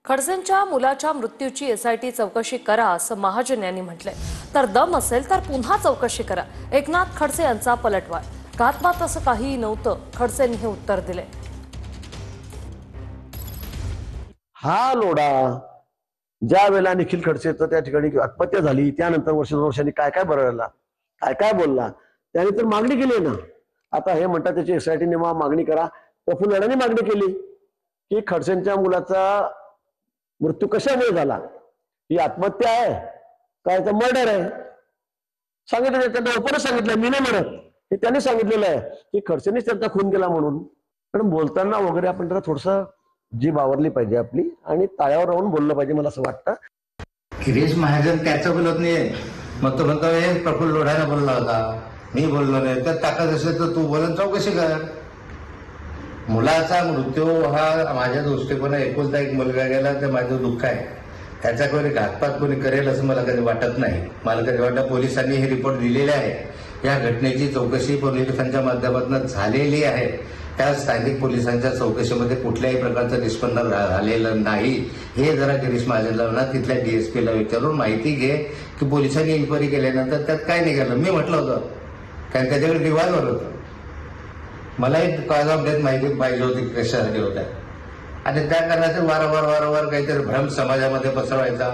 खडसेंच्या मुलाच्या मृत्यूची एसआयटी चौकशी करा असं महाजन यांनी म्हटलंय। तर दम असेल तर पुन्हा चौकशी करा। एकनाथ खडसे यांचा पलटवार। घातपात असं काहीही नव्हतं, खडसेंनी हे उत्तर दिले। हा लोढा ज्या वेळेला निखिल खडसेचं त्या ठिकाणी आत्महत्या झाली त्यानंतर वर्षांनी काय काय बरळला, काय काय बोलला, त्याने तर मागणी केली ना। आता हे म्हणतात त्याची एसआयटी ने मागणी करा। प्रफुल्ल लढांनी मागणी केली की खडसेंच्या मुलाचा मृत्यू कशामुळे झाला, ही आत्महत्या आहे काय तर मर्डर आहे, सांगितलं। त्यांना ओपनच सांगितलं, मी नाही म्हणत, हे त्यांनी सांगितलेलं आहे की खडसेंनीच त्यांचा खून केला म्हणून। पण बोलताना वगैरे आपण जरा थोडंसं जीभ आवरली पाहिजे आपली आणि ताळ्यावर राहून बोललं पाहिजे, मला असं वाटतं। गिरीश महाजन त्याचं बोलत नाही, मग तो म्हणतो हे प्रफुल्ल लोढाने बोलला होता, मी बोललो नाही। तर ताकद असेल तर तू बोलून चौकशी कर। मुलाचा मृत्यू हा माझ्या दृष्टिकोन एकुलता एक मुलगा गेला तर माझं दुःख आहे। त्याचा कोणी घातपात कोणी करेल असं मला कधी वाटत नाही। मला कधी वाटतं पोलिसांनी हे रिपोर्ट दिलेले आहे, या घटनेची चौकशी पोलिसांच्या माध्यमातून झालेली आहे। त्या स्थानिक पोलिसांच्या चौकशीमध्ये कुठल्याही प्रकारचं निष्पन्न झालेलं नाही। हे जरा गिरीश महाजनला ना तिथल्या डीएसपीला विचारून माहिती घे की पोलिसांनी इन्क्वायरी केल्यानंतर त्यात काय निघालं। मी म्हटलं होतं कारण त्याच्याकडे रिव्हॉल्वर होतं, मला एक कॉज ऑफ डेथ माहिती पाहिजे होती कशासाठी होत्या, आणि त्या कारणाचे वारंवार काहीतरी भ्रम समाजामध्ये पसरवायचा।